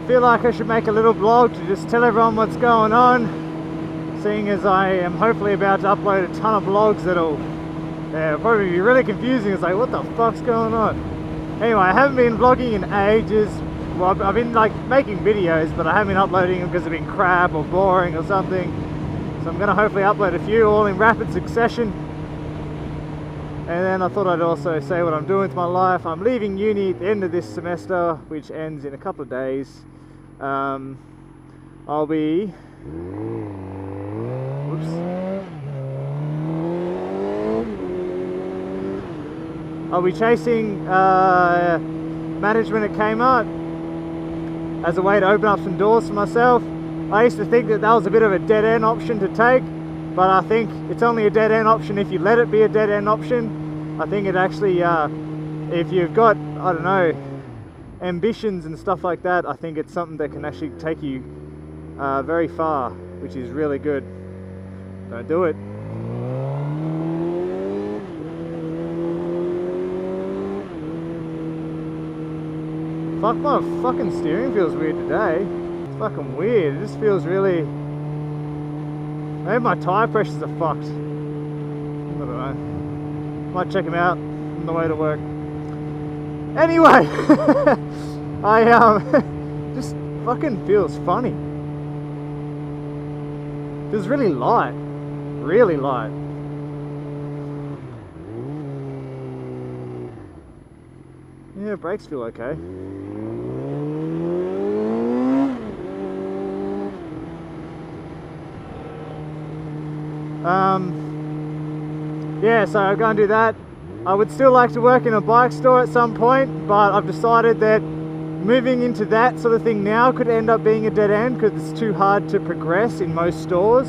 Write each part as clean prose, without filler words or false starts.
feel like I should make a little vlog to just tell everyone what's going on, seeing as I am hopefully about to upload a ton of vlogs that'll probably be really confusing. It's like, what the fuck's going on? Anyway, I haven't been vlogging in ages. Well, I've been like making videos, but I haven't been uploading them because they've been crap or boring or something. So I'm going to hopefully upload a few all in rapid succession. And then I thought I'd also say what I'm doing with my life. I'm leaving uni at the end of this semester, which ends in a couple of days. I'll be... Whoops. I'll be chasing management at Kmart as a way to open up some doors for myself. I used to think that that was a bit of a dead-end option to take, but I think it's only a dead-end option if you let it be a dead-end option. I think it actually, if you've got, I don't know, ambitions and stuff like that, I think it's something that can actually take you very far, which is really good. Don't do it. Fuck, my fucking steering feels weird today. It's fucking weird. It just feels really... Maybe my tyre pressures are fucked. I don't know. Might check them out on the way to work. Anyway, I just fucking feels funny. Feels really light. Really light. Yeah, brakes feel okay. Yeah, so I'm going to do that. I would still like to work in a bike store at some point, but I've decided that moving into that sort of thing now could end up being a dead end because it's too hard to progress in most stores.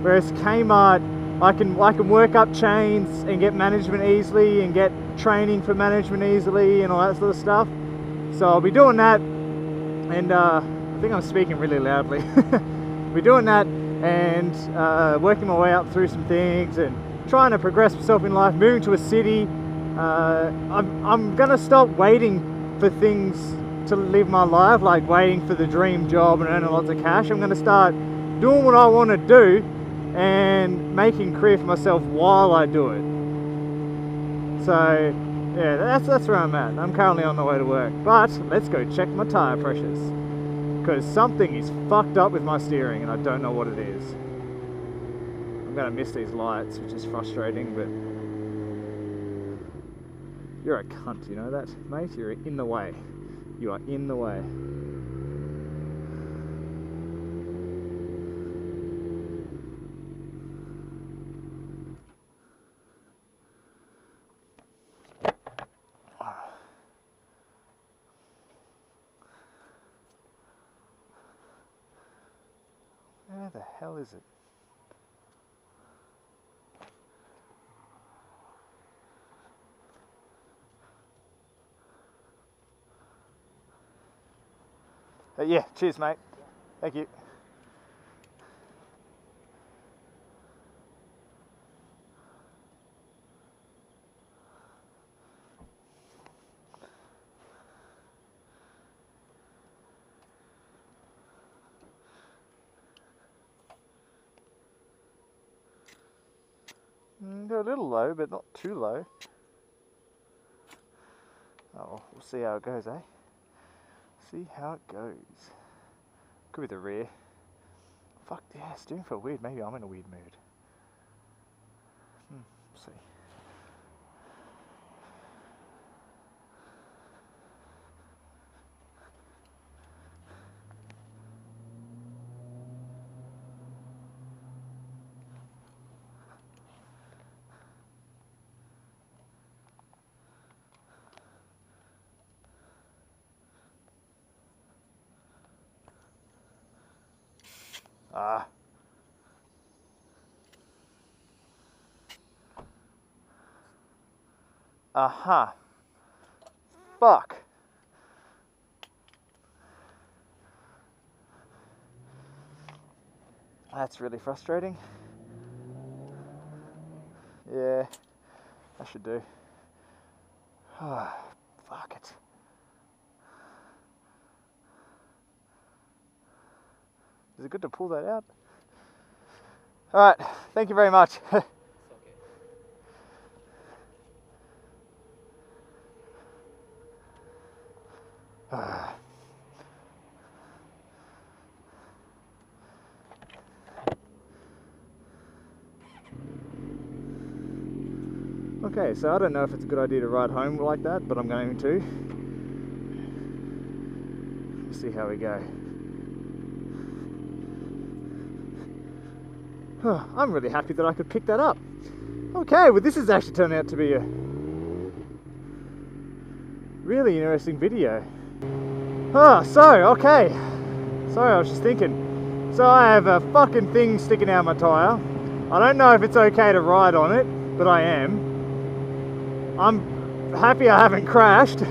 Whereas Kmart, I can work up chains and get management easily and get training for management easily and all that sort of stuff. So I'll be doing that, and I think I'm speaking really loudly. I'll be doing that and working my way up through some things and trying to progress myself in life, moving to a city. I'm gonna stop waiting for things to live my life, like waiting for the dream job and earning lots of cash. I'm gonna start doing what I want to do and making a career for myself while I do it. So yeah, that's where I'm at. I'm currently on the way to work, but let's go check my tire pressures because something is fucked up with my steering and I don't know what it is. I'm gonna miss these lights, which is frustrating, but you're a cunt, you know that, mate? You're in the way. You are in the way. Where the hell is it? Yeah, cheers mate. Thank you. They're a little low, but not too low. Oh, we'll see how it goes, eh? See how it goes. Could be the rear. Fuck yeah, steering feel weird. Maybe I'm in a weird mood. We'll see. Ah. Aha. Fuck. That's really frustrating. Yeah, I should do. Fuck it. Is it good to pull that out? Alright, thank you very much. Okay, so I don't know if it's a good idea to ride home like that, but I'm going to. Let's see how we go. I'm really happy that I could pick that up. Okay, well this has actually turned out to be a really interesting video. Okay. Sorry, I was just thinking. So I have a fucking thing sticking out my tyre. I don't know if it's okay to ride on it, but I am. I'm happy I haven't crashed.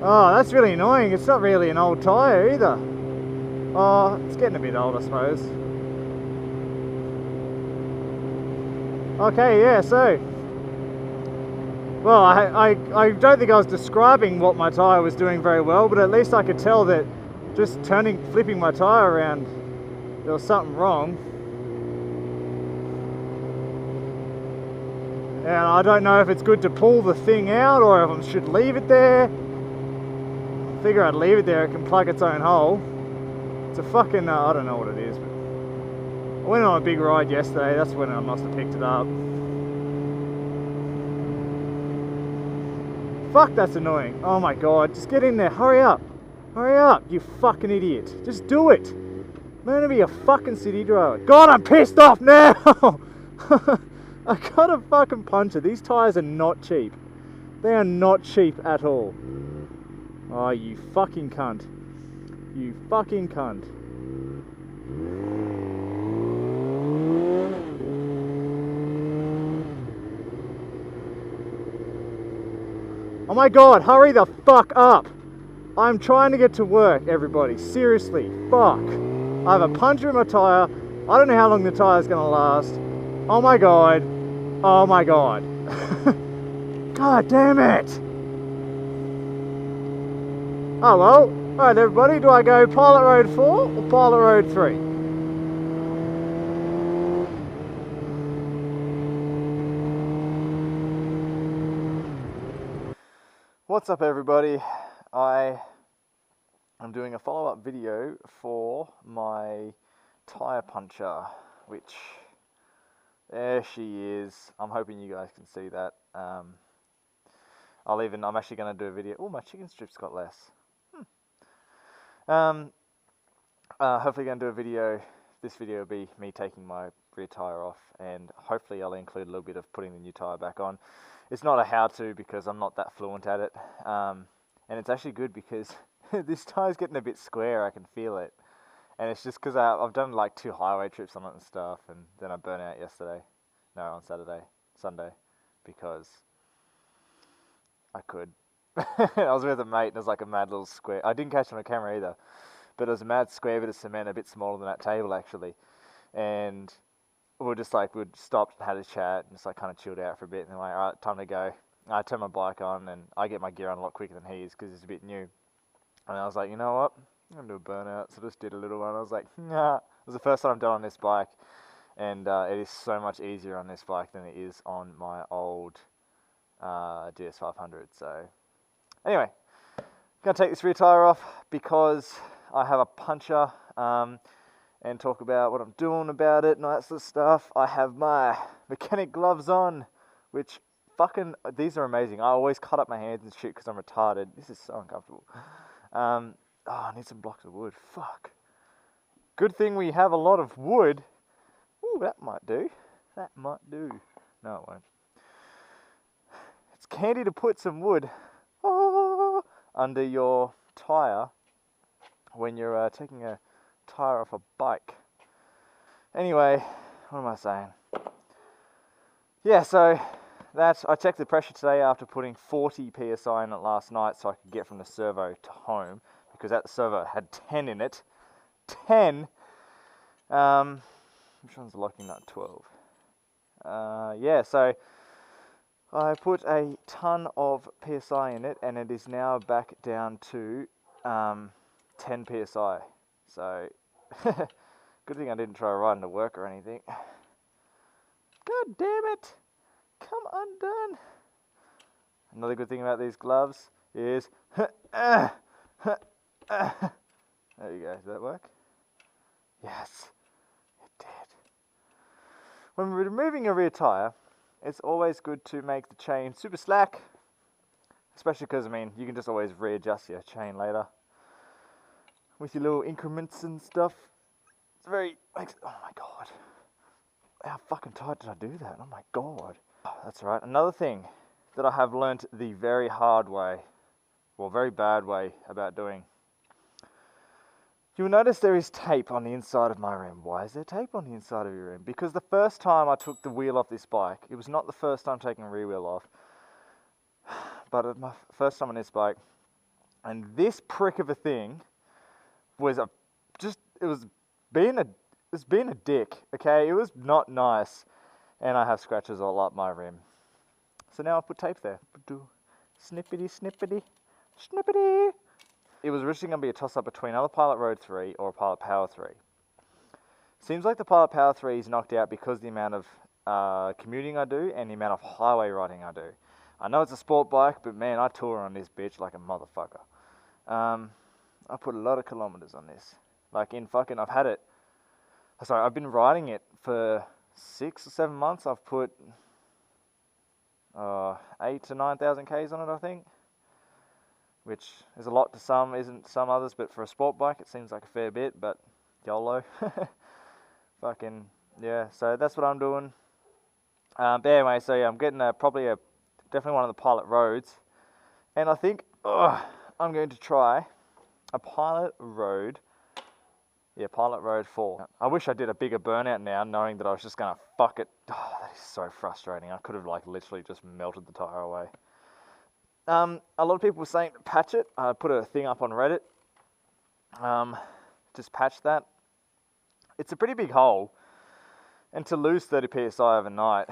Oh, that's really annoying. It's not really an old tyre either. Oh, it's getting a bit old, I suppose. Okay, yeah, so... Well, I don't think I was describing what my tyre was doing very well, but at least I could tell that just flipping my tyre around, there was something wrong. And I don't know if it's good to pull the thing out or if I should leave it there. I figure I'd leave it there, it can plug its own hole. It's a fucking, I don't know what it is, but I went on a big ride yesterday, that's when I must have picked it up. Fuck, that's annoying. Oh my god, just get in there, hurry up. Hurry up, you fucking idiot. Just do it. Learn to be a fucking city driver. God, I'm pissed off now! I got a fucking puncher. These tyres are not cheap. They are not cheap at all. Oh, you fucking cunt. You fucking cunt. Oh my god, hurry the fuck up. I'm trying to get to work, everybody. Seriously, fuck. I have a puncture in my tyre. I don't know how long the tyre's gonna last. Oh my god. Oh my god. God damn it. Oh well. Alright everybody, do I go Pilot Road 4 or Pilot Road 3? What's up everybody? I'm doing a follow-up video for my tyre puncher, which, there she is. I'm hoping you guys can see that. I'm actually going to do a video. Oh, my chicken strips got less. Hopefully going to do a video. This video will be me taking my rear tyre off, and hopefully I'll include a little bit of putting the new tyre back on. It's not a how-to because I'm not that fluent at it, and it's actually good because this tyre's getting a bit square. I can feel it, and it's just because I've done like 2 highway trips on it and stuff, and then I burnt out on Sunday, because I could. I was with a mate and it was like a mad little square. I didn't catch it on camera either, but it was a mad square bit of cement, a bit smaller than that table actually, and we'd stopped and had a chat and just like kind of chilled out for a bit, and then like, alright, time to go. I turned my bike on and I get my gear on a lot quicker than he is because he's a bit new, and I was like, you know what, I'm going to do a burnout, so just did a little one. I was like, nah. It was the first time I've done on this bike, and it is so much easier on this bike than it is on my old DS500, so anyway, I'm going to take this rear tyre off because I have a puncher, and talk about what I'm doing about it and all that sort of stuff. I have my mechanic gloves on, which these are amazing. I always cut up my hands and shit because I'm retarded. This is so uncomfortable. I need some blocks of wood. Fuck. Good thing we have a lot of wood. Ooh, that might do. That might do. No, it won't. It's handy to put some wood under your tyre when you're taking a tyre off a bike. Anyway, what am I saying? Yeah, so I checked the pressure today after putting 40 psi in it last night so I could get from the servo to home, because that servo had 10 in it. 10! Which one's locking nut? 12. Yeah, so I put a ton of psi in it, and it is now back down to 10 psi. So, good thing I didn't try riding to work or anything. God damn it! Come undone. Another good thing about these gloves is, there you go. Does that work? Yes, it did. When removing a rear tire, it's always good to make the chain super slack, especially because, I mean, you can just always readjust your chain later with your little increments and stuff. It's very, oh my god, how fucking tight did I do that? Oh my god. That's right. Another thing that I have learnt the very hard way, well, very bad way about doing. You'll notice there is tape on the inside of my rim. Why is there tape on the inside of your rim? Because the first time I took the wheel off this bike, it was not the first time taking the rear wheel off, but my first time on this bike, and this prick of a thing was it was being a dick, okay? It was not nice, and I have scratches all up my rim. So now I put tape there. Snippety, snippety, snippety. It was originally going to be a toss-up between either Pilot Road 3 or Pilot Power 3. Seems like the Pilot Power 3 is knocked out because of the amount of commuting I do and the amount of highway riding I do. I know it's a sport bike, but man, I tour on this bitch like a motherfucker. I put a lot of kilometers on this. Like I've been riding it for 6 or 7 months. I've put 8 to 9,000 Ks on it, I think. Which is a lot to some, isn't some others, but for a sport bike it seems like a fair bit, but YOLO. Fucking, yeah, so that's what I'm doing. But anyway, so yeah, I'm getting definitely one of the Pilot Roads. And I think I'm going to try a Pilot Road 4. I wish I did a bigger burnout now, knowing that I was just going to fuck it. Oh, that is so frustrating. I could have like literally just melted the tire away. A lot of people were saying to patch it. I put a thing up on Reddit. Just patch that. It's a pretty big hole, and to lose 30 psi overnight,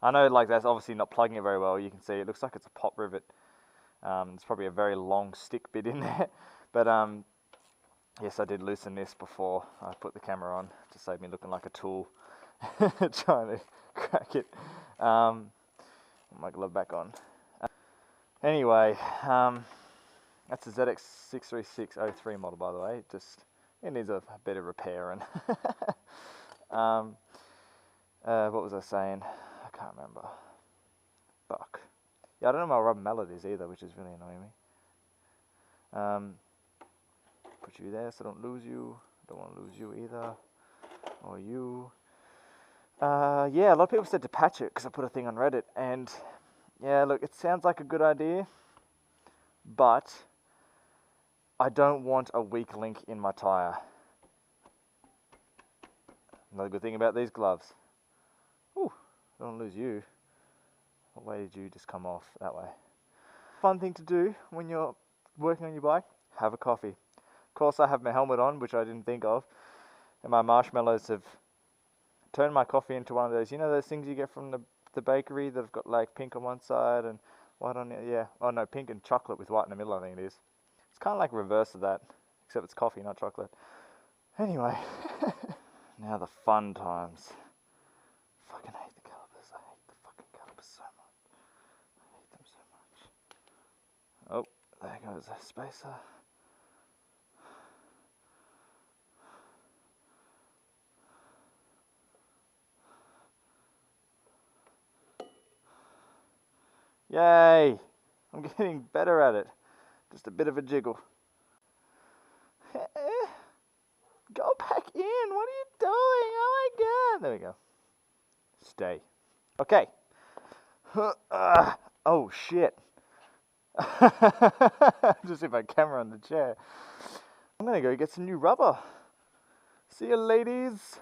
I know like that's obviously not plugging it very well. You can see it looks like it's a pop rivet. It's probably a very long stick bit in there, but yes, I did loosen this before I put the camera on to save me looking like a tool trying to crack it. Put my glove back on. Anyway, that's a ZX63603 model, by the way. It needs a bit of repair. And what was I saying? I can't remember. Fuck. Yeah, I don't know my rubber mallet is either, which is really annoying me. Put you there so I don't lose you. Don't want to lose you either, or you. Yeah, a lot of people said to patch it because I put a thing on Reddit, and yeah, look, it sounds like a good idea, but I don't want a weak link in my tire. Another good thing about these gloves. Ooh, don't lose you. What way did you just come off? That way. Fun thing to do when you're working on your bike, have a coffee. Of course, I have my helmet on, which I didn't think of, and my marshmallows have turned my coffee into one of those, you know those things you get from the bakery that have got like pink on one side and white on the other? Yeah, oh no, pink and chocolate with white in the middle, I think it is. It's kind of like reverse of that, except it's coffee, not chocolate. Anyway, now the fun times. Fucking hate the calipers. I hate the fucking calipers so much. I hate them so much. Oh, there goes a spacer. Yay! I'm getting better at it. Just a bit of a jiggle. Go back in! What are you doing? Oh my god! There we go. Stay. Okay. Oh shit. Just hit my camera on the chair. I'm gonna go get some new rubber. See you, ladies.